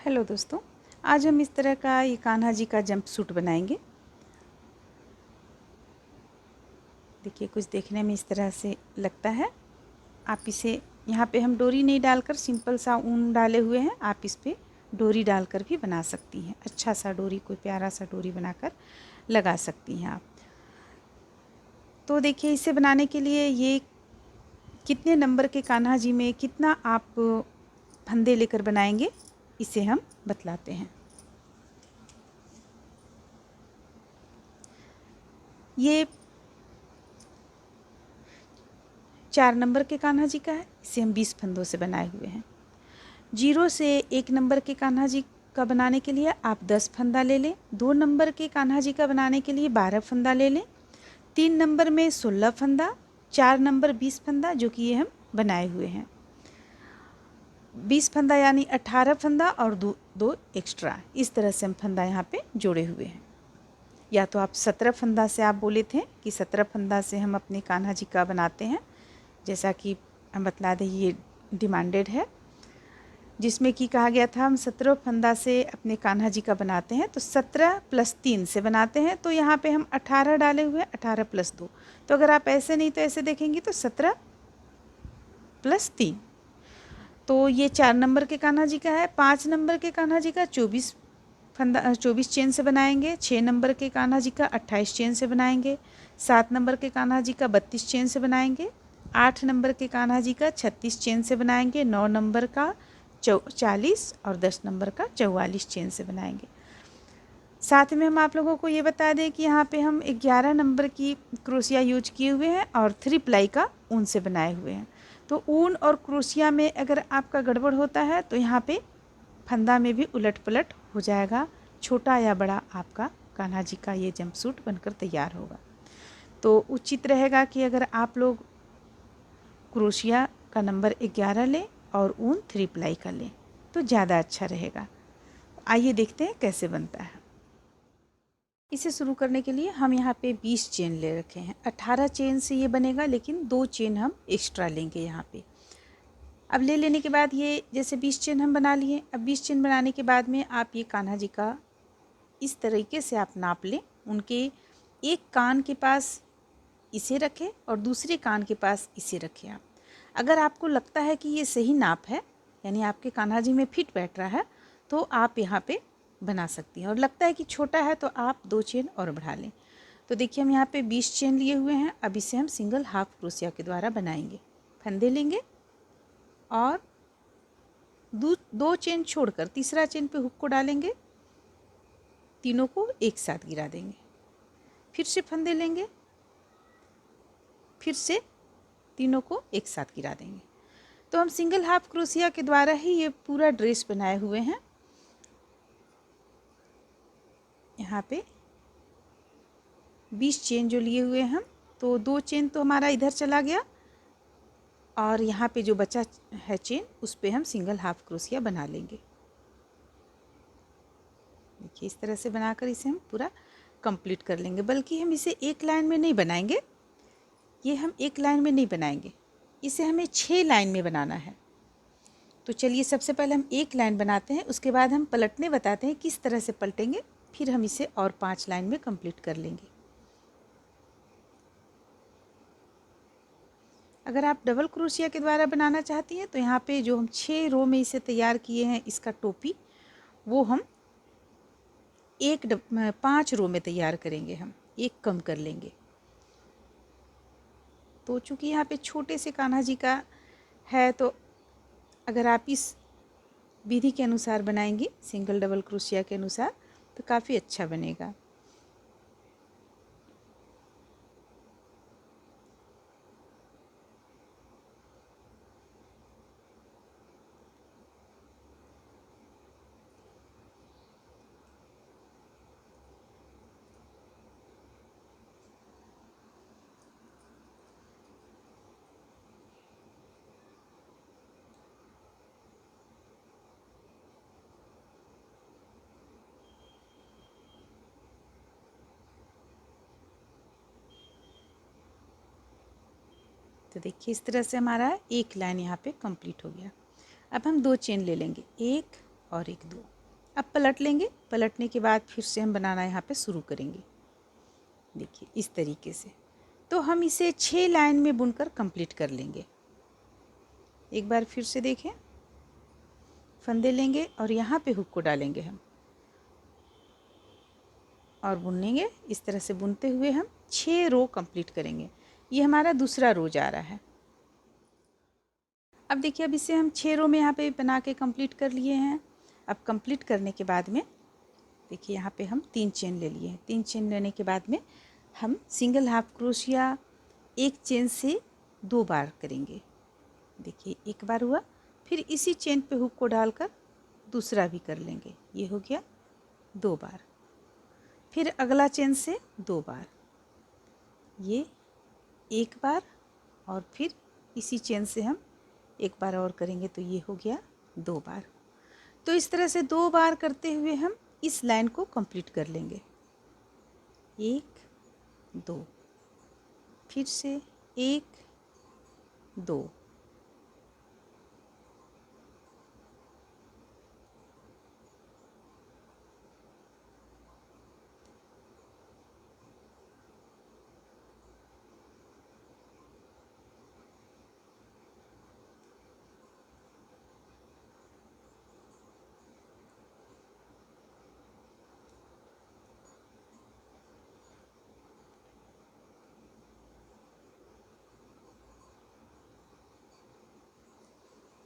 Hello दोस्तों, आज हम इस तरह का ये कान्हा जी का जंप सूट बनाएंगे। देखिए, कुछ देखने में इस तरह से लगता है। आप इसे यहाँ पे हम डोरी नहीं डालकर सिंपल सा ऊन डाले हुए हैं। आप इस पे डोरी डालकर भी बना सकती हैं। अच्छा सा डोरी, कोई प्यारा सा डोरी बनाकर लगा सकती हैं आप। तो देखिए, इसे बनाने के लिए ये कितने नंबर के कान्हा जी में कितना आप फंदे लेकर बनाएंगे, इसे हम बतलाते हैं। ये 4 नंबर के कान्हा जी का है। इसे हम 20 फंदों से बनाए हुए हैं। 0 से 1 नंबर के कान्हा जी का बनाने के लिए आप 10 फंदा ले लें। 2 नंबर के कान्हा जी का बनाने के लिए 12 फंदा ले लें। 3 नंबर में 16 फंदा, 4 नंबर 20 फंदा, जो कि ये हम बनाए हुए हैं। 20 फंदा यानी 18 फंदा और दो एक्स्ट्रा, इस तरह से हम फंदा यहाँ पे जोड़े हुए हैं। या तो आप 17 फंदा से, आप बोले थे कि 17 फंदा से हम अपने कान्हा जी का बनाते हैं, जैसा कि हम बतला दें, ये डिमांडेड है, जिसमें कि कहा गया था हम 17 फंदा से अपने कान्हा जी का बनाते हैं। तो 17 + 3 से बनाते हैं। तो यहाँ पे हम 18 डाले हुए हैं, 18 + 2। तो अगर आप ऐसे नहीं तो ऐसे देखेंगी तो 17 + 3। तो ये 4 नंबर के कान्हा जी का है। 5 नंबर के कान्हा जी का 24 चेन से बनाएंगे। 6 नंबर के कान्हा जी का 28 चेन से बनाएंगे। 7 नंबर के कान्हा जी का 32 चेन से बनाएंगे। 8 नंबर के कान्हा जी का 36 चेन से बनाएंगे। 9 नंबर का 40 और 10 नंबर का 44 चेन से बनाएंगे। साथ में हम आप लोगों को ये बता दें कि यहाँ पे हम 11 नंबर की क्रोशिया यूज किए हुए हैं और 3 प्लाई का ऊन से बनाए हुए हैं। तो ऊन और क्रोशिया में अगर आपका गड़बड़ होता है तो यहाँ पे फंदा में भी उलट पलट हो जाएगा। छोटा या बड़ा आपका कान्हा जी का ये जंपसूट बनकर तैयार होगा। तो उचित रहेगा कि अगर आप लोग क्रोशिया का नंबर 11 लें और ऊन 3 प्लाई का लें तो ज़्यादा अच्छा रहेगा। आइए देखते हैं कैसे बनता है। इसे शुरू करने के लिए हम यहाँ पे 20 चेन ले रखे हैं। 18 चेन से ये बनेगा, लेकिन 2 चेन हम एक्स्ट्रा लेंगे यहाँ पे। अब ले लेने के बाद ये जैसे 20 चेन हम बना लिए। अब 20 चेन बनाने के बाद में आप ये कान्हा जी का इस तरीके से आप नाप लें। उनके एक कान के पास इसे रखें और दूसरे कान के पास इसे रखें। आप अगर आपको लगता है कि ये सही नाप है, यानी आपके कान्हा जी में फिट बैठ रहा है, तो आप यहाँ पे बना सकती हैं। और लगता है कि छोटा है तो आप 2 चेन और बढ़ा लें। तो देखिए, हम यहाँ पे 20 चेन लिए हुए हैं। अब इसे हम सिंगल हाफ क्रोशिया के द्वारा बनाएंगे। फंदे लेंगे और 2 चेन छोड़कर तीसरा चेन पे हुक को डालेंगे। तीनों को एक साथ गिरा देंगे। फिर से फंदे लेंगे, फिर से तीनों को एक साथ गिरा देंगे। तो हम सिंगल हाफ क्रोशिया के द्वारा ही ये पूरा ड्रेस बनाए हुए हैं। यहाँ पे 20 चेन जो लिए हुए हम, तो 2 चेन तो हमारा इधर चला गया और यहाँ पे जो बचा है चेन, उस पे हम सिंगल हाफ क्रोशिया बना लेंगे। देखिए, इस तरह से बनाकर इसे हम पूरा कंप्लीट कर लेंगे। बल्कि हम इसे एक लाइन में नहीं बनाएंगे, ये हम एक लाइन में नहीं बनाएंगे, इसे हमें 6 लाइन में बनाना है। तो चलिए, सबसे पहले हम एक लाइन बनाते हैं, उसके बाद हम पलटने बताते हैं किस तरह से पलटेंगे। फिर हम इसे और 5 लाइन में कंप्लीट कर लेंगे। अगर आप डबल क्रोशिया के द्वारा बनाना चाहती हैं तो यहाँ पे जो हम 6 रो में इसे तैयार किए हैं, इसका टोपी, वो हम 5 रो में तैयार करेंगे। हम एक कम कर लेंगे। तो चूँकि यहाँ पे छोटे से कान्हा जी का है, तो अगर आप इस विधि के अनुसार बनाएंगी, सिंगल डबल क्रोशिया के अनुसार, तो काफ़ी अच्छा बनेगा। तो देखिए, इस तरह से हमारा एक लाइन यहाँ पे कंप्लीट हो गया। अब हम 2 चेन ले लेंगे, 1 और 1 2। अब पलट लेंगे, पलटने के बाद फिर से हम बनाना यहाँ पे शुरू करेंगे। देखिए इस तरीके से। तो हम इसे 6 लाइन में बुनकर कंप्लीट कर लेंगे। एक बार फिर से देखें, फंदे लेंगे और यहाँ पे हुक को डालेंगे हम और बुनेंगे। इस तरह से बुनते हुए हम 6 रो कंप्लीट करेंगे। ये हमारा दूसरा रो जा रहा है। अब देखिए, अब इसे हम 6 रो में यहाँ पे बना के कंप्लीट कर लिए हैं। अब कंप्लीट करने के बाद में देखिए यहाँ पे हम 3 चेन ले लिए हैं। 3 चेन लेने के बाद में हम सिंगल हाफ क्रोशिया एक चेन से 2 बार करेंगे। देखिए एक बार हुआ, फिर इसी चेन पे हुक को डालकर दूसरा भी कर लेंगे। ये हो गया 2 बार। फिर अगला चेन से 2 बार, ये 1 बार, और फिर इसी चेन से हम 1 बार और करेंगे, तो ये हो गया 2 बार। तो इस तरह से 2 बार करते हुए हम इस लाइन को कंप्लीट कर लेंगे। 1 2, फिर से 1 2,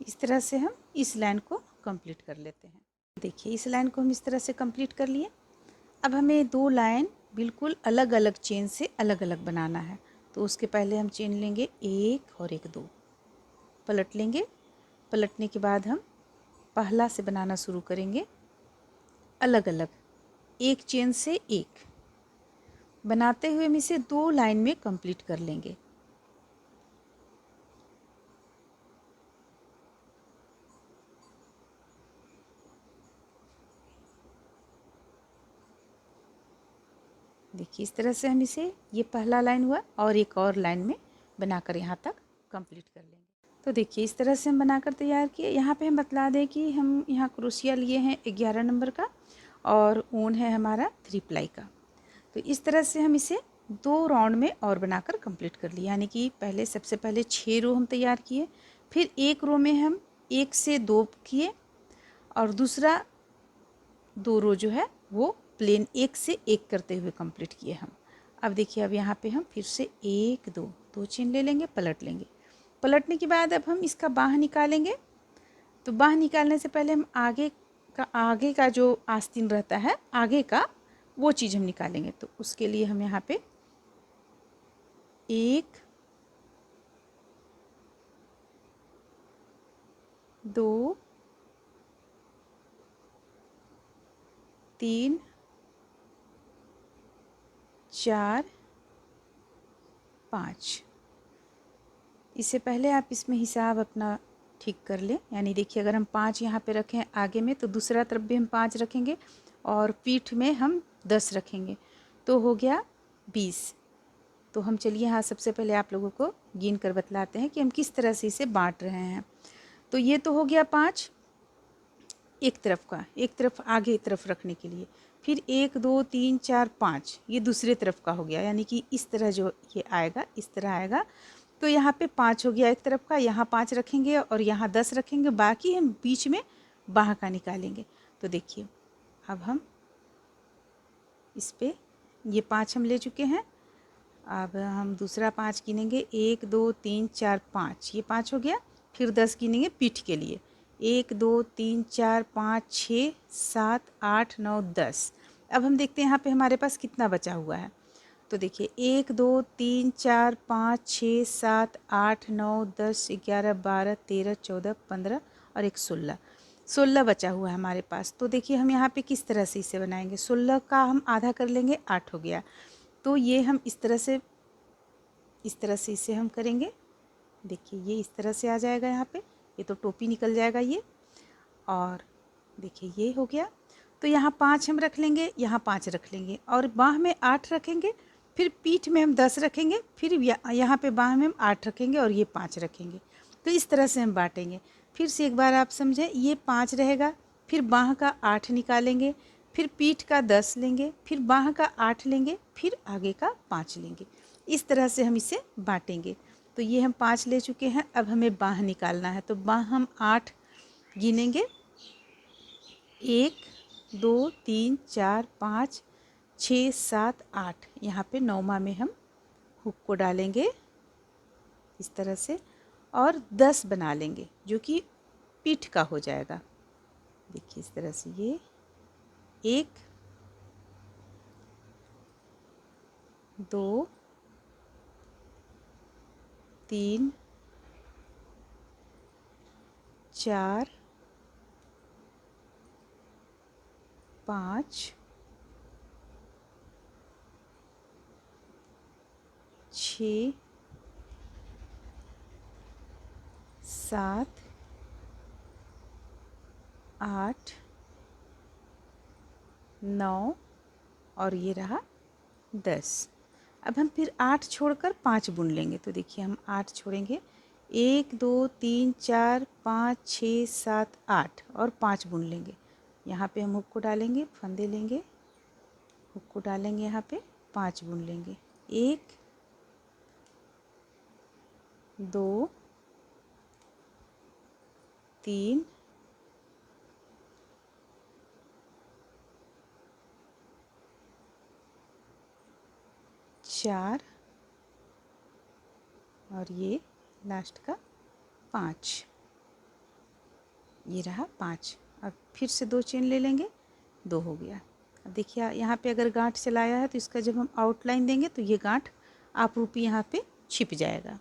इस तरह से हम इस लाइन को कंप्लीट कर लेते हैं। देखिए इस लाइन को हम इस तरह से कंप्लीट कर लिए। अब हमें 2 लाइन बिल्कुल अलग अलग चेन से अलग अलग बनाना है। तो उसके पहले हम चेन लेंगे 1 और 1 2, पलट लेंगे। पलटने के बाद हम पहला से बनाना शुरू करेंगे अलग अलग, एक चेन से एक बनाते हुए हम इसे 2 लाइन में कंप्लीट कर लेंगे। देखिए इस तरह से हम इसे, ये पहला लाइन हुआ और एक और लाइन में बनाकर यहाँ तक कंप्लीट कर लेंगे। तो देखिए इस तरह से हम बनाकर तैयार किए। यहाँ पे हम बतला दें कि हम यहाँ क्रोशिया लिए हैं 11 नंबर का और ऊन है हमारा 3 प्लाई का। तो इस तरह से हम इसे 2 राउंड में और बनाकर कंप्लीट कर लिए। यानी कि पहले सबसे पहले 6 रो हम तैयार किए, फिर एक रो में हम 1 से 2 किए और दूसरा 2 रो जो है वो प्लेन 1 से 1 करते हुए कंप्लीट किए हम। अब देखिए, अब यहाँ पे हम फिर से 1 2 2 चेन ले लेंगे, पलट लेंगे। पलटने के बाद अब हम इसका बाँह निकालेंगे। तो बाँह निकालने से पहले हम आगे का जो आस्तीन रहता है आगे का, वो चीज़ हम निकालेंगे। तो उसके लिए हम यहाँ पे 1 2 3 4 5, इससे पहले आप इसमें हिसाब अपना ठीक कर लें। यानी देखिए, अगर हम 5 यहाँ पे रखें आगे में, तो दूसरा तरफ भी हम 5 रखेंगे और पीठ में हम 10 रखेंगे, तो हो गया 20। तो हम चलिए यहाँ सबसे पहले आप लोगों को गिन कर बतलाते हैं कि हम किस तरह से इसे बांट रहे हैं। तो ये तो हो गया 5 एक तरफ का, एक तरफ आगे तरफ रखने के लिए। फिर 1 2 3 4 5 ये दूसरे तरफ का हो गया। यानी कि इस तरह जो ये आएगा, इस तरह आएगा। तो यहाँ पे 5 हो गया एक तरफ का, यहाँ 5 रखेंगे और यहाँ 10 रखेंगे, बाकी हम बीच में बाँह का निकालेंगे। तो देखिए, अब हम इस पे ये 5 हम ले चुके हैं। अब हम दूसरा 5 गिनेंगे, 1 2 3 4 5, ये 5 हो गया। फिर 10 गिनेंगे पीठ के लिए, 1 2 3 4 5 6 7 8 9 10। अब हम देखते हैं यहाँ पे हमारे पास कितना बचा हुआ है। तो देखिए 1 2 3 4 5 6 7 8 9 10 11 12 13 14 15 और 1 16 बचा हुआ है हमारे पास। तो देखिए हम यहाँ पे किस तरह से इसे बनाएंगे। 16 का हम आधा कर लेंगे, 8 हो गया। तो ये हम इस तरह से इसे हम करेंगे। देखिए ये इस तरह से आ जाएगा यहाँ पे, ये तो टोपी निकल जाएगा ये। और देखिए ये हो गया। तो यहाँ 5 हम रख लेंगे, यहाँ 5 रख लेंगे और बाँह में 8 रखेंगे। फिर पीठ में हम 10 रखेंगे, फिर यहाँ पे बाँह में हम 8 रखेंगे और ये 5 रखेंगे। तो इस तरह से हम बांटेंगे। फिर से एक बार आप समझें, ये 5 रहेगा, फिर बाह का 8 निकालेंगे, फिर पीठ का 10 लेंगे, फिर बाह का 8 लेंगे, फिर आगे का 5 लेंगे। इस तरह से हम इसे बांटेंगे। तो ये हम 5 ले चुके हैं, अब हमें बाह निकालना है। तो बाह हम 8 गिनेंगे, 1 2 3 4 5 6 7 8। यहाँ पे 9वां में हम हुक को डालेंगे इस तरह से और 10 बना लेंगे, जो कि पीठ का हो जाएगा। देखिए इस तरह से ये 1 2 3 4 5 6 7 8 9 और ये रहा 10। अब हम फिर 8 छोड़कर 5 बुन लेंगे। तो देखिए हम 8 छोड़ेंगे, 1 2 3 4 5 6 7 8 और 5 बुन लेंगे। यहाँ पे हम हुक को डालेंगे, फंदे लेंगे, हुक को डालेंगे, यहाँ पे 5 बुन लेंगे। 1 2 3 4 और ये लास्ट का 5। ये रहा 5। अब फिर से 2 चेन ले लेंगे, 2 हो गया। अब देखिए यहाँ पे अगर गांठ चलाया है तो इसका जब हम आउटलाइन देंगे तो ये गांठ आप रूपी यहाँ पे छिप जाएगा।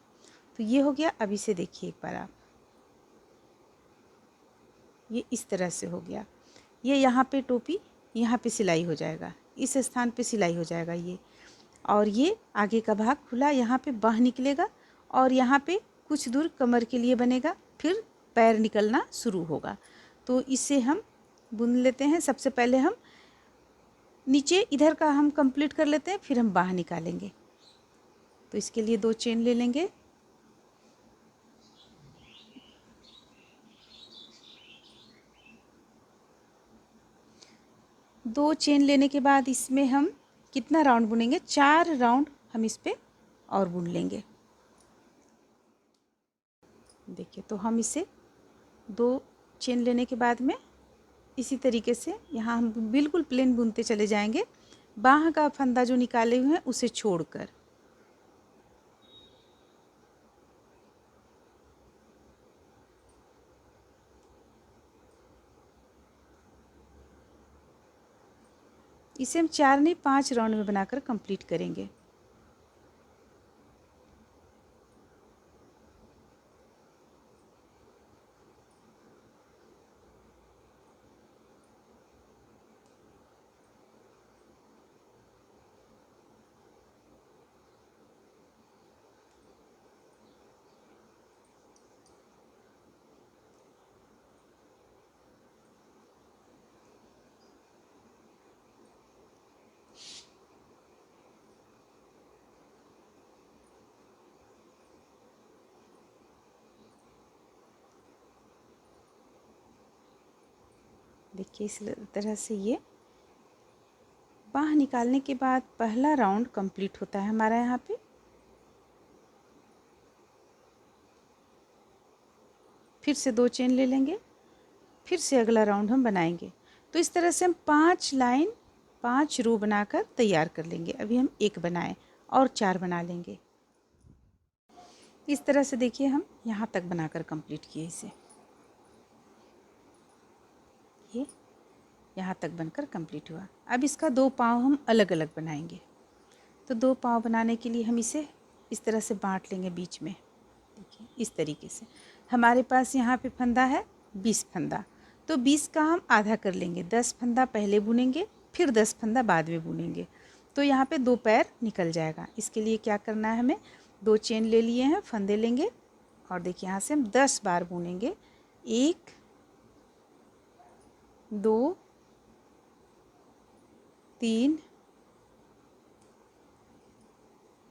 तो ये हो गया। अब इसे देखिए एक बार आप, ये इस तरह से हो गया। ये यहाँ पे टोपी, यहाँ पे सिलाई हो जाएगा, इस स्थान पे सिलाई हो जाएगा ये। और ये आगे का भाग खुला, यहाँ पे बाह निकलेगा और यहाँ पे कुछ दूर कमर के लिए बनेगा, फिर पैर निकलना शुरू होगा। तो इसे हम बुन लेते हैं। सबसे पहले हम नीचे इधर का हम कंप्लीट कर लेते हैं, फिर हम बाह निकालेंगे। तो इसके लिए 2 चेन ले लेंगे, दो चेन लेने के बाद इसमें हम कितना राउंड बुनेंगे, 4 राउंड हम इस पे और बुन लेंगे। देखिए तो हम इसे 2 चेन लेने के बाद में इसी तरीके से यहाँ हम बिल्कुल प्लेन बुनते चले जाएंगे, बाह का फंदा जो निकाले हुए हैं उसे छोड़कर। इसे हम 4 नहीं 5 राउंड में बनाकर कंप्लीट करेंगे। देखिए इस तरह से ये बाह निकालने के बाद पहला राउंड कंप्लीट होता है हमारा। यहाँ पे फिर से 2 चेन ले लेंगे, फिर से अगला राउंड हम बनाएंगे। तो इस तरह से हम 5 लाइन 5 रो बनाकर तैयार कर लेंगे। अभी हम 1 बनाए और 4 बना लेंगे। इस तरह से देखिए हम यहाँ तक बनाकर कंप्लीट किए इसे, ये यहाँ तक बनकर कंप्लीट हुआ। अब इसका 2 पाँव हम अलग अलग बनाएंगे। तो 2 पाँव बनाने के लिए हम इसे इस तरह से बांट लेंगे बीच में। देखिए इस तरीके से हमारे पास यहाँ पे फंदा है 20 फंदा, तो 20 का हम आधा कर लेंगे, 10 फंदा पहले बुनेंगे, फिर 10 फंदा बाद में बुनेंगे। तो यहाँ पे 2 पैर निकल जाएगा। इसके लिए क्या करना है, हमें 2 चेन ले लिए हैं, फंदे लेंगे और देखिए यहाँ से हम 10 बार बुनेंगे। 1 2 3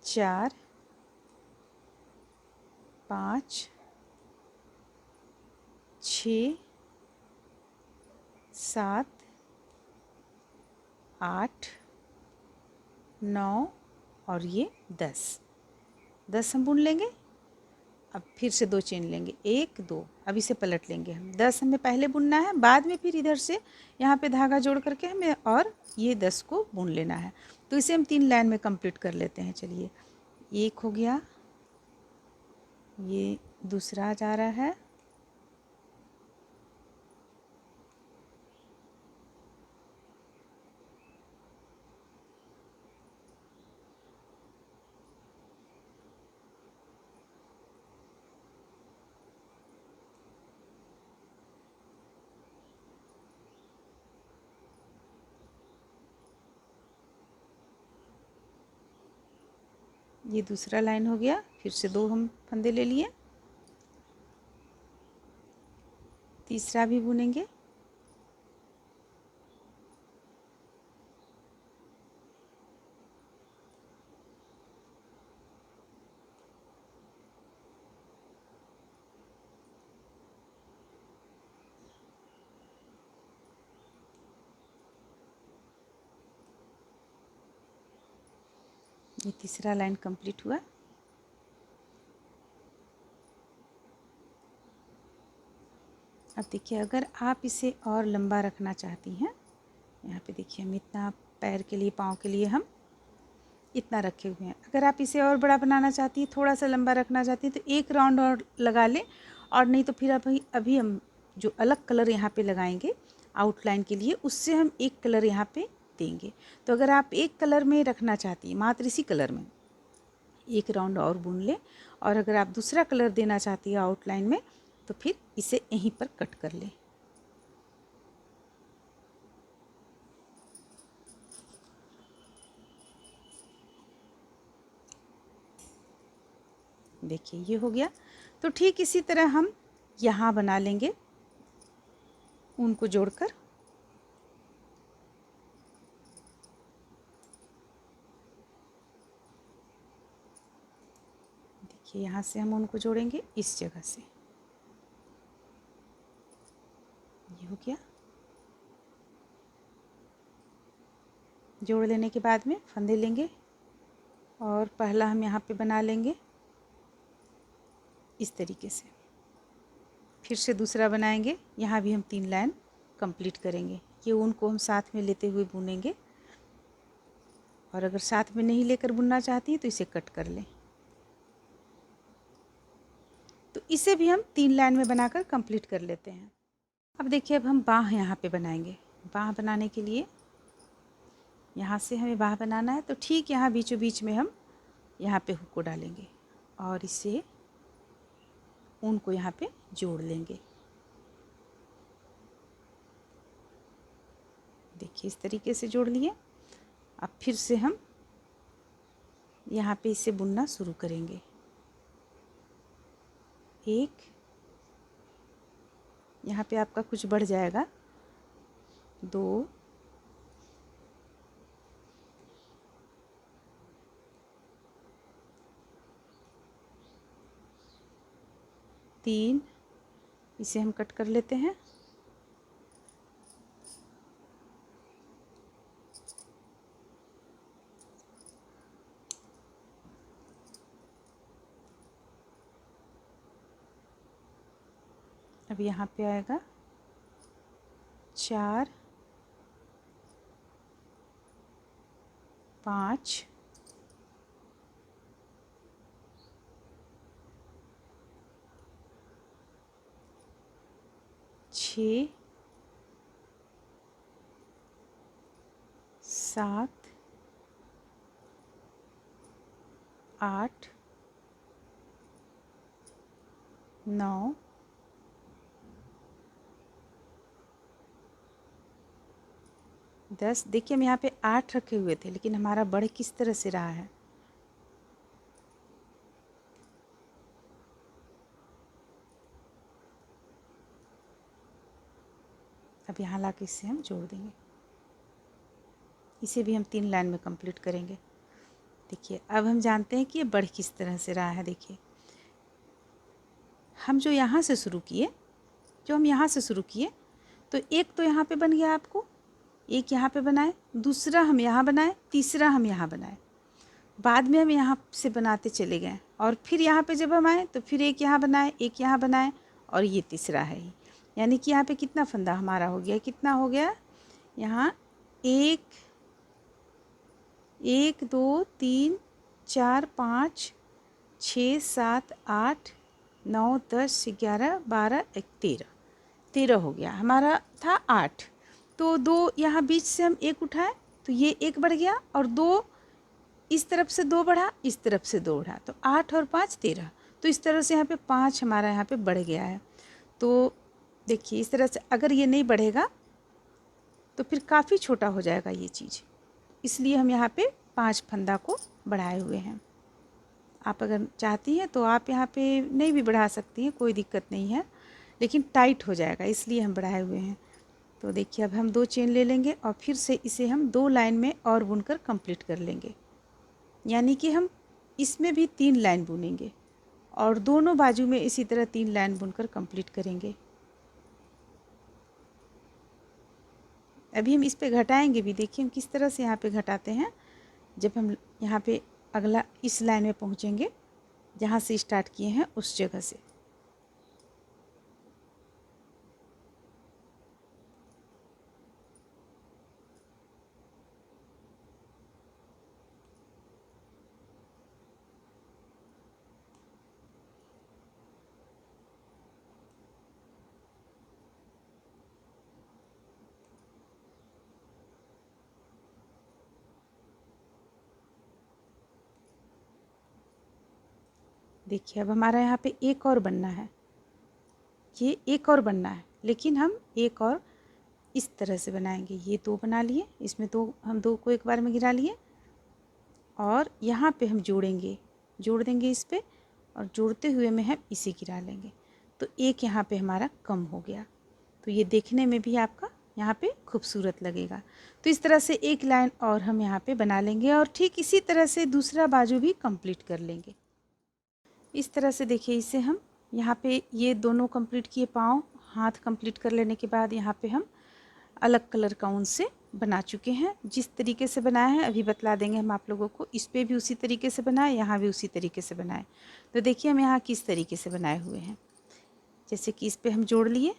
4 5 6 7, 8, 9 और ये 10 हम बुन लेंगे। अब फिर से 2 चेन लेंगे, 1 2, अब इसे पलट लेंगे हम। 10 हमें पहले बुनना है, बाद में फिर इधर से यहाँ पे धागा जोड़ करके हमें और ये 10 को बुन लेना है। तो इसे हम 3 लाइन में कंप्लीट कर लेते हैं। चलिए, एक हो गया, ये दूसरा जा रहा है, ये दूसरा लाइन हो गया। फिर से 2 हम फंदे ले लिए, तीसरा भी बुनेंगे। ये तीसरा लाइन कंप्लीट हुआ। अब देखिए, अगर आप इसे और लंबा रखना चाहती हैं, यहाँ पे देखिए हम इतना पैर के लिए, पाँव के लिए हम इतना रखे हुए हैं। अगर आप इसे और बड़ा बनाना चाहती हैं, थोड़ा सा लंबा रखना चाहती हैं, तो एक राउंड और लगा लें। और नहीं तो फिर अभी हम जो अलग कलर यहाँ पे लगाएंगे आउटलाइन के लिए, उससे हम एक कलर यहाँ पे देंगे। तो अगर आप एक कलर में रखना चाहती हैं, मात्र इसी कलर में, एक राउंड और बुन लें। और अगर आप दूसरा कलर देना चाहती हैं आउटलाइन में, तो फिर इसे यहीं पर कट कर लें। देखिए, ये हो गया। तो ठीक इसी तरह हम यहाँ बना लेंगे, ऊन को जोड़कर। देखिए, यहाँ से हम ऊन को जोड़ेंगे इस जगह से। ये हो गया। जोड़ लेने के बाद में फंदे लेंगे और पहला हम यहाँ पे बना लेंगे इस तरीके से। फिर से दूसरा बनाएंगे, यहाँ भी हम 3 लाइन कंप्लीट करेंगे। ये ऊन को हम साथ में लेते हुए बुनेंगे, और अगर साथ में नहीं लेकर बुनना चाहती हैं तो इसे कट कर लें। तो इसे भी हम 3 लाइन में बनाकर कंप्लीट कर लेते हैं। अब देखिए, अब हम बाँह यहाँ पे बनाएंगे। बाँह बनाने के लिए यहाँ से हमें बाँह बनाना है, तो ठीक यहाँ बीचों बीच में हम यहाँ पे हुक को डालेंगे और इसे ऊन को यहाँ पे जोड़ लेंगे। देखिए, इस तरीके से जोड़ लिए। अब फिर से हम यहाँ पे इसे बुनना शुरू करेंगे। 1, यहाँ पे आपका कुछ बढ़ जाएगा, 2, 3, इसे हम कट कर लेते हैं। अब यहाँ पे आएगा 4, 5, 6, 7, 8, 9, 10। देखिए, हम यहाँ पे 8 रखे हुए थे, लेकिन हमारा बढ़ किस तरह से रहा है। अब यहाँ ला के इसे हम जोड़ देंगे। इसे भी हम 3 लाइन में कंप्लीट करेंगे। देखिए, अब हम जानते हैं कि ये बढ़ किस तरह से रहा है। देखिए, हम जो यहाँ से शुरू किए, तो एक तो यहाँ पे बन गया आपको, एक यहाँ पे बनाए, दूसरा हम यहाँ बनाए, तीसरा हम यहाँ बनाए, बाद में हम यहाँ से बनाते चले गए और फिर यहाँ पे जब हम आए तो फिर एक यहाँ बनाए, एक यहाँ बनाए और ये तीसरा है ही। यानी कि यहाँ पे कितना फंदा हमारा हो गया, कितना हो गया यहाँ, एक, 1 2 3 4 5 6 7 8 9 10 11 12 13, 13 हो गया। हमारा था 8, तो 2 यहाँ बीच से हम एक उठाए तो ये एक बढ़ गया और 2 इस तरफ से 2 बढ़ा, इस तरफ से 2 बढ़ा, तो 8 और 5 13। तो इस तरह से यहाँ पे 5 हमारा यहाँ पे बढ़ गया है। तो देखिए इस तरह से अगर ये नहीं बढ़ेगा तो फिर काफ़ी छोटा हो जाएगा ये चीज़, इसलिए हम यहाँ पे 5 फंदा को बढ़ाए हुए हैं। आप अगर चाहती हैं तो आप यहाँ पे नहीं भी बढ़ा सकती हैं, कोई दिक्कत नहीं है, लेकिन टाइट हो जाएगा इसलिए हम बढ़ाए हुए हैं। तो देखिए अब हम 2 चेन ले लेंगे और फिर से इसे हम 2 लाइन में और बुनकर कंप्लीट कर लेंगे। यानी कि हम इसमें भी 3 लाइन बुनेंगे और दोनों बाजू में इसी तरह 3 लाइन बुनकर कंप्लीट करेंगे। अभी हम इस पे घटाएंगे भी, देखिए हम किस तरह से यहाँ पे घटाते हैं। जब हम यहाँ पे अगला इस लाइन में पहुँचेंगे जहाँ से स्टार्ट किए हैं उस जगह से, देखिए अब हमारा यहाँ पे एक और बनना है, ये एक और बनना है, लेकिन हम एक और इस तरह से बनाएंगे। ये 2 बना लिए, इसमें 2 हम 2 को एक बार में गिरा लिए और यहाँ पे हम जोड़ेंगे, जोड़ देंगे इस पे और जोड़ते हुए में हम इसे गिरा लेंगे। तो एक यहाँ पे हमारा कम हो गया, तो ये देखने में भी आपका यहाँ पे खूबसूरत लगेगा। तो इस तरह से एक लाइन और हम यहाँ पे बना लेंगे और ठीक इसी तरह से दूसरा बाजू भी कंप्लीट कर लेंगे। इस तरह से देखिए इसे हम यहाँ पे ये दोनों कंप्लीट किए, पाँव हाथ कंप्लीट कर लेने के बाद यहाँ पे हम अलग कलर का ऊन से बना चुके हैं। जिस तरीके से बनाए हैं अभी बतला देंगे हम आप लोगों को। इस पे भी उसी तरीके से बनाए, यहाँ भी उसी तरीके से बनाए। तो देखिए हम यहाँ किस तरीके से बनाए हुए हैं। जैसे कि इस पे हम जोड़ लिए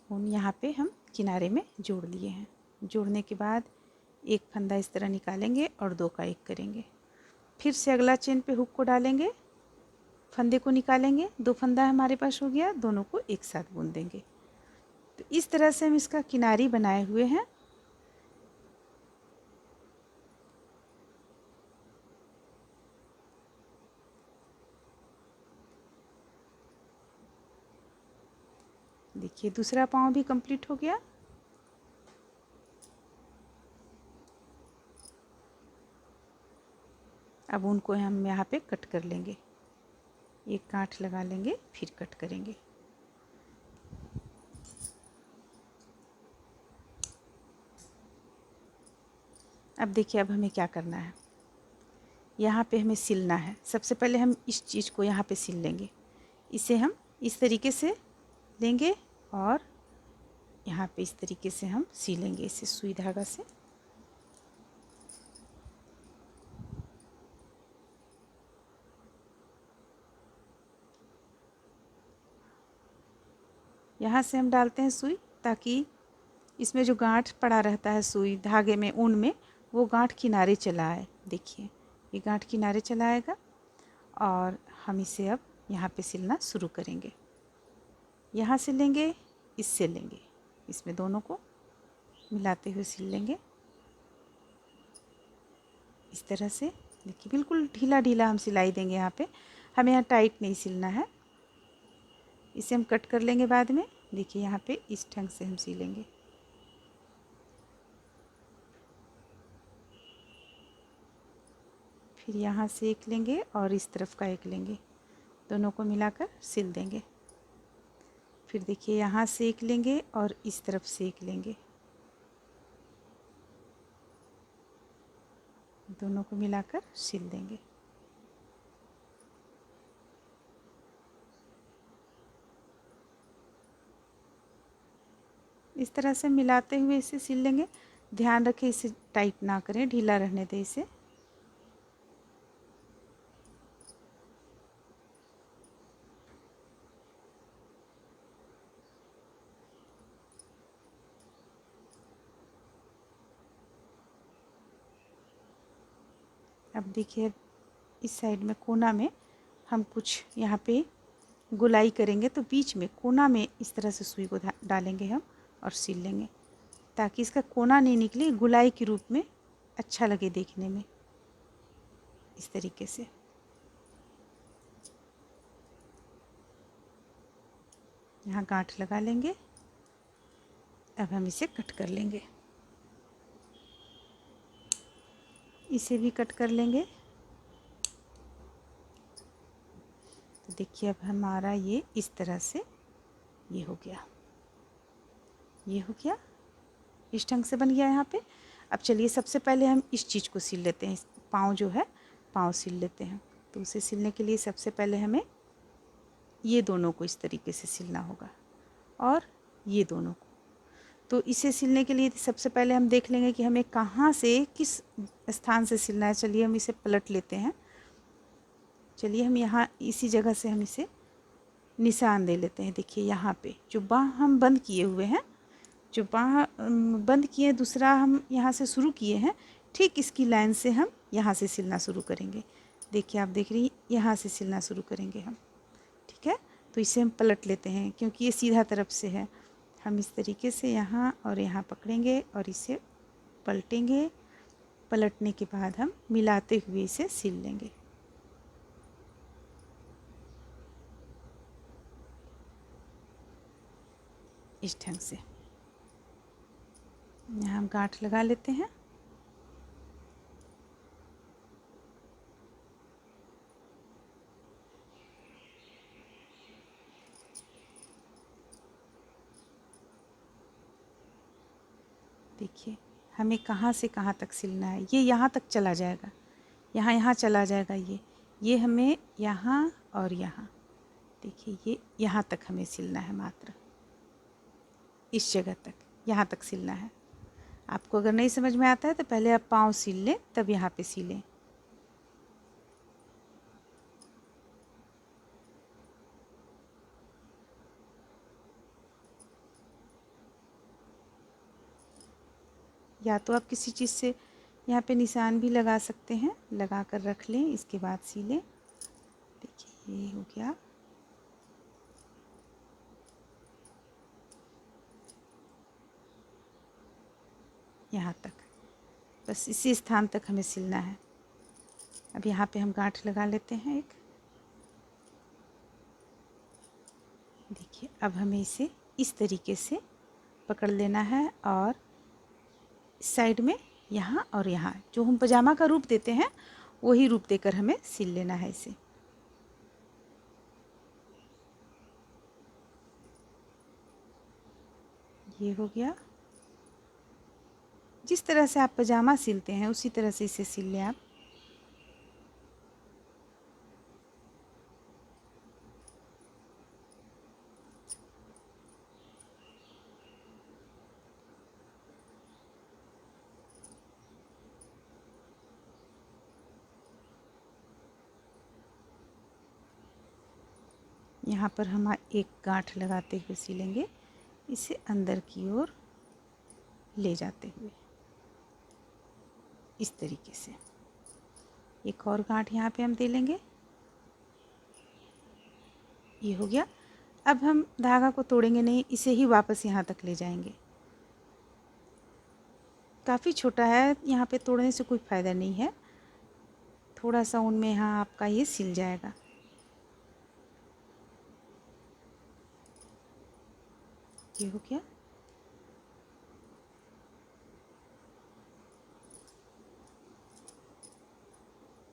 ऊन, यहाँ पे हम किनारे में जोड़ लिए हैं। जोड़ने के बाद एक फंदा इस तरह निकालेंगे और 2 का 1 करेंगे। फिर से अगला चेन पे हुक को डालेंगे, फंदे को निकालेंगे, 2 फंदा हमारे पास हो गया, दोनों को एक साथ बुन देंगे। तो इस तरह से हम इसका किनारी बनाए हुए हैं। देखिए दूसरा पाँव भी कंप्लीट हो गया। अब उनको हम यहाँ पे कट कर लेंगे, एक गांठ लगा लेंगे फिर कट करेंगे। अब देखिए अब हमें क्या करना है, यहाँ पे हमें सिलना है। सबसे पहले हम इस चीज़ को यहाँ पे सिल लेंगे। इसे हम इस तरीके से लेंगे और यहाँ पे इस तरीके से हम सिलेंगे इसे सुई धागा से। यहाँ से हम डालते हैं सुई, ताकि इसमें जो गांठ पड़ा रहता है सुई धागे में, ऊन में, वो गांठ किनारे चला आए। देखिए ये गांठ किनारे चला आएगा और हम इसे अब यहाँ पे सिलना शुरू करेंगे। यहाँ से लेंगे, इससे लेंगे, इसमें दोनों को मिलाते हुए सिल लेंगे इस तरह से। देखिए बिल्कुल ढीला ढीला हम सिलाई देंगे यहाँ पे, हमें यहाँ टाइट नहीं सिलना है। इसे हम कट कर लेंगे बाद में। देखिए यहाँ पे इस ढंग से हम सिलेंगे। फिर यहाँ से एक लेंगे और इस तरफ का एक लेंगे, दोनों को मिलाकर सिल देंगे। फिर देखिए यहाँ से एक लेंगे और इस तरफ से एक लेंगे, दोनों को मिलाकर सिल देंगे। इस तरह से मिलाते हुए इसे सिल लेंगे। ध्यान रखें इसे टाइट ना करें, ढीला रहने दें इसे। अब देखिए इस साइड में कोना में हम कुछ यहाँ पे गुलाई करेंगे, तो बीच में कोना में इस तरह से सुई को डालेंगे हम और सिल लेंगे, ताकि इसका कोना नहीं निकले, गुलाई के रूप में अच्छा लगे देखने में। इस तरीके से यहाँ गांठ लगा लेंगे। अब हम इसे कट कर लेंगे, इसे भी कट कर लेंगे। तो देखिए अब हमारा ये इस तरह से ये हो गया, ये हो गया, इस ढंग से बन गया यहाँ पे। अब चलिए सबसे पहले हम इस चीज़ को सिल लेते हैं, पाँव जो है पाँव सिल लेते हैं। तो उसे सिलने के लिए सबसे पहले हमें ये दोनों को इस तरीके से सिलना होगा और ये दोनों को। तो इसे सिलने के लिए सबसे पहले हम देख लेंगे कि हमें कहाँ से किस स्थान से सिलना है। चलिए हम इसे पलट लेते हैं। चलिए हम यहाँ इसी जगह से हम इसे निशान दे लेते हैं। देखिए यहाँ पे जो बाँह हम बंद किए हुए हैं, जो बाँह बंद किए, दूसरा हम यहाँ से शुरू किए हैं, ठीक इसकी लाइन से हम यहाँ से सिलना शुरू करेंगे। देखिए आप देख रही यहाँ से सिलना शुरू करेंगे हम, ठीक है। तो इसे हम पलट लेते हैं क्योंकि ये सीधा तरफ से है। हम इस तरीके से यहाँ और यहाँ पकड़ेंगे और इसे पलटेंगे। पलटने के बाद हम मिलाते हुए इसे सिल लेंगे। इस ढंग से यहाँ हम गांठ लगा लेते हैं। देखिए हमें कहाँ से कहाँ तक सिलना है, ये यहाँ तक चला जाएगा, यहाँ चला जाएगा, ये हमें यहाँ और यहाँ, देखिए ये यहाँ तक हमें सिलना है, मात्र इस जगह तक, यहाँ तक सिलना है। आपको अगर नहीं समझ में आता है तो पहले आप पाँव सिल लें, तब यहाँ पे सिलें। या तो आप किसी चीज़ से यहाँ पे निशान भी लगा सकते हैं, लगा कर रख लें, इसके बाद सिलें। देखिए ये हो गया। यहाँ तक, बस इसी स्थान तक हमें सिलना है। अब यहाँ पे हम गांठ लगा लेते हैं एक। देखिए अब हमें इसे इस तरीके से पकड़ लेना है और साइड में यहाँ और यहाँ जो हम पजामा का रूप देते हैं वही रूप देकर हमें सिल लेना है इसे। ये हो गया। जिस तरह से आप पजामा सिलते हैं उसी तरह से इसे सिल लें आप। यहाँ पर हम एक गांठ लगाते हुए सिलेंगे, इसे अंदर की ओर ले जाते हुए इस तरीके से। एक और गांठ यहाँ पे हम दे लेंगे। ये हो गया। अब हम धागा को तोड़ेंगे नहीं, इसे ही वापस यहाँ तक ले जाएंगे। काफ़ी छोटा है, यहाँ पे तोड़ने से कोई फ़ायदा नहीं है, थोड़ा सा उनमें यहाँ आपका ये सिल जाएगा। ये हो गया।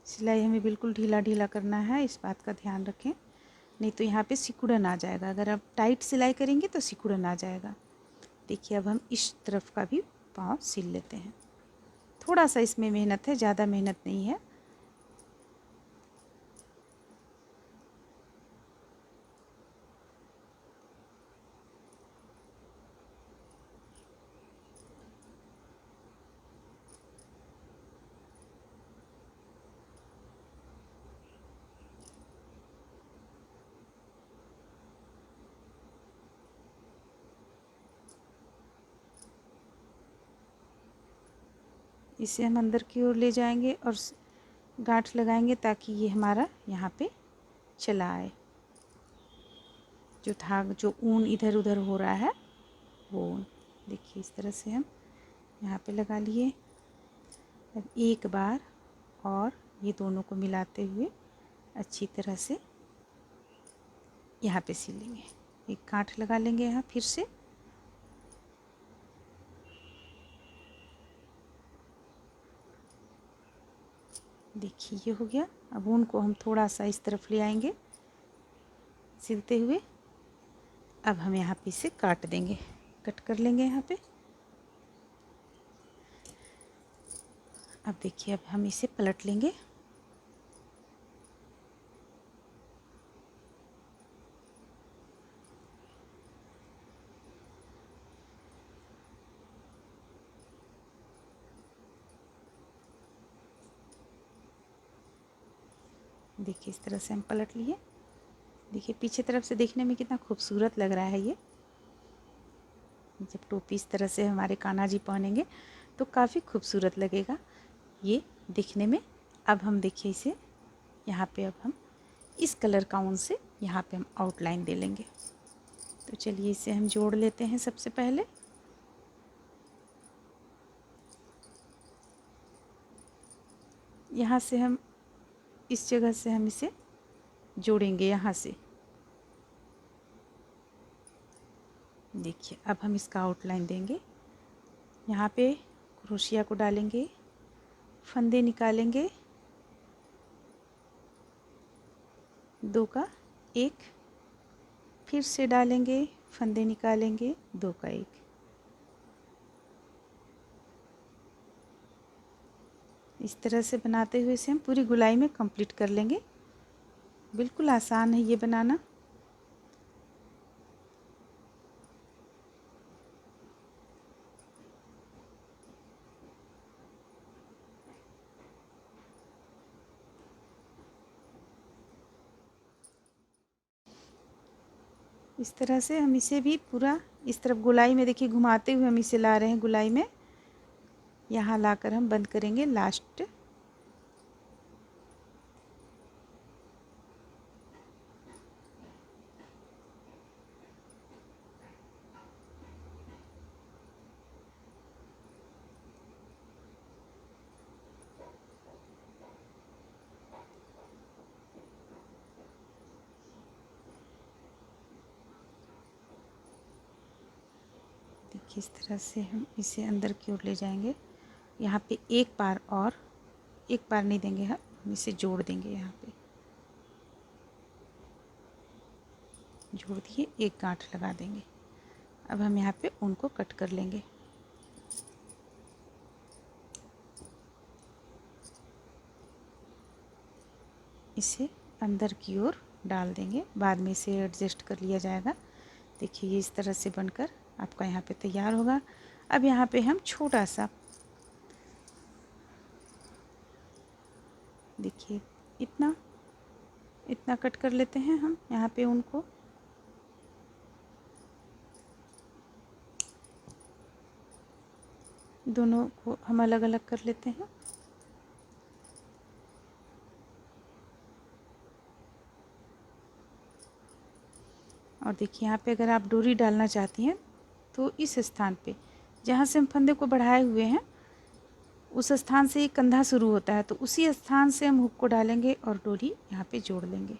सिलाई हमें बिल्कुल ढीला ढीला करना है, इस बात का ध्यान रखें, नहीं तो यहाँ पे सिकुड़न आ जाएगा। अगर आप टाइट सिलाई करेंगे तो सिकुड़न आ जाएगा। देखिए अब हम इस तरफ का भी पाँव सिल लेते हैं। थोड़ा सा इसमें मेहनत है, ज़्यादा मेहनत नहीं है। इसे हम अंदर की ओर ले जाएंगे और गांठ लगाएंगे ताकि ये हमारा यहाँ पे चला आए। जो ऊन इधर उधर हो रहा है वो ऊन देखिए इस तरह से हम यहाँ पे लगा लिए। अब एक बार और ये दोनों को मिलाते हुए अच्छी तरह से यहाँ पे सिल लेंगे। एक गांठ लगा लेंगे यहाँ फिर से। देखिए ये हो गया। अब ऊन को हम थोड़ा सा इस तरफ ले आएंगे सिलते हुए। अब हम यहाँ पे इसे काट देंगे, कट कर लेंगे यहाँ पे। अब देखिए अब हम इसे पलट लेंगे। देखिए इस तरह से हम पलट लिए। देखिए पीछे तरफ से देखने में कितना खूबसूरत लग रहा है ये। जब टोपी इस तरह से हमारे कान्हा जी पहनेंगे तो काफ़ी खूबसूरत लगेगा ये दिखने में। अब हम देखिए इसे यहाँ पे अब हम इस कलर का ऊन से यहाँ पे हम आउटलाइन दे लेंगे। तो चलिए इसे हम जोड़ लेते हैं सबसे पहले। यहाँ से हम इस जगह से हम इसे जोड़ेंगे यहाँ से। देखिए अब हम इसका आउटलाइन देंगे। यहाँ पे क्रोशिया को डालेंगे, फंदे निकालेंगे, 2 का 1, फिर से डालेंगे, फंदे निकालेंगे, 2 का 1। इस तरह से बनाते हुए इसे हम पूरी गोलाई में कंप्लीट कर लेंगे। बिल्कुल आसान है ये बनाना। इस तरह से हम इसे भी पूरा इस तरफ गोलाई में देखिए घुमाते हुए हम इसे ला रहे हैं गोलाई में। यहाँ लाकर हम बंद करेंगे लास्ट। देखिए इस तरह से हम इसे अंदर की ओर ले जाएंगे। यहाँ पे एक बार और, एक बार नहीं देंगे, हम इसे जोड़ देंगे। यहाँ पे जोड़ दिए, एक गांठ लगा देंगे। अब हम यहाँ पे ऊन को कट कर लेंगे। इसे अंदर की ओर डाल देंगे, बाद में इसे एडजस्ट कर लिया जाएगा। देखिए ये इस तरह से बनकर आपका यहाँ पे तैयार होगा। अब यहाँ पे हम छोटा सा देखिए इतना इतना कट कर लेते हैं हम यहाँ पे उनको। दोनों को हम अलग अलग कर लेते हैं। और देखिए यहाँ पे अगर आप डोरी डालना चाहती हैं तो इस स्थान पे जहाँ से हम फंदे को बढ़ाए हुए हैं उस स्थान से एक कंधा शुरू होता है, तो उसी स्थान से हम हुक को डालेंगे और डोरी यहाँ पे जोड़ लेंगे।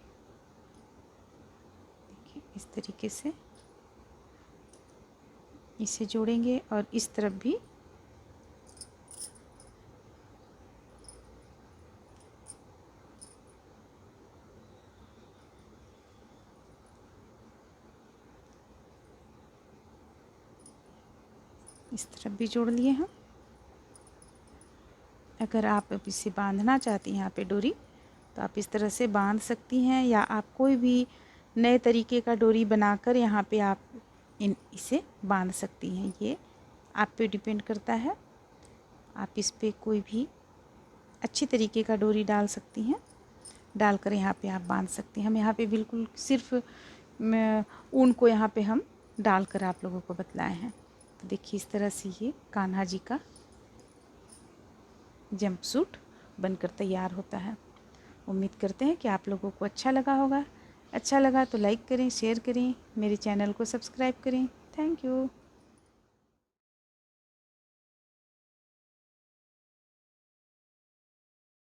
देखिए इस तरीके से इसे जोड़ेंगे और इस तरफ भी इस तरफ भी जोड़ लिए हम। अगर आप अब इसे बांधना चाहती हैं यहाँ पे डोरी तो आप इस तरह से बांध सकती हैं, या आप कोई भी नए तरीके का डोरी बनाकर यहाँ पे आप इसे बांध सकती हैं। ये आप पे डिपेंड करता है, आप इस पे कोई भी अच्छी तरीके का डोरी डाल सकती हैं, डालकर यहाँ पे आप बांध सकती हैं। हम यहाँ पे बिल्कुल सिर्फ ऊन को यहाँ पे हम डालकर आप लोगों को बतलाए हैं। तो देखिए इस तरह से ये कान्हा जी का जंप सूट बनकर तैयार होता है। उम्मीद करते हैं कि आप लोगों को अच्छा लगा होगा। अच्छा लगा तो लाइक करें, शेयर करें, मेरे चैनल को सब्सक्राइब करें। Thank you.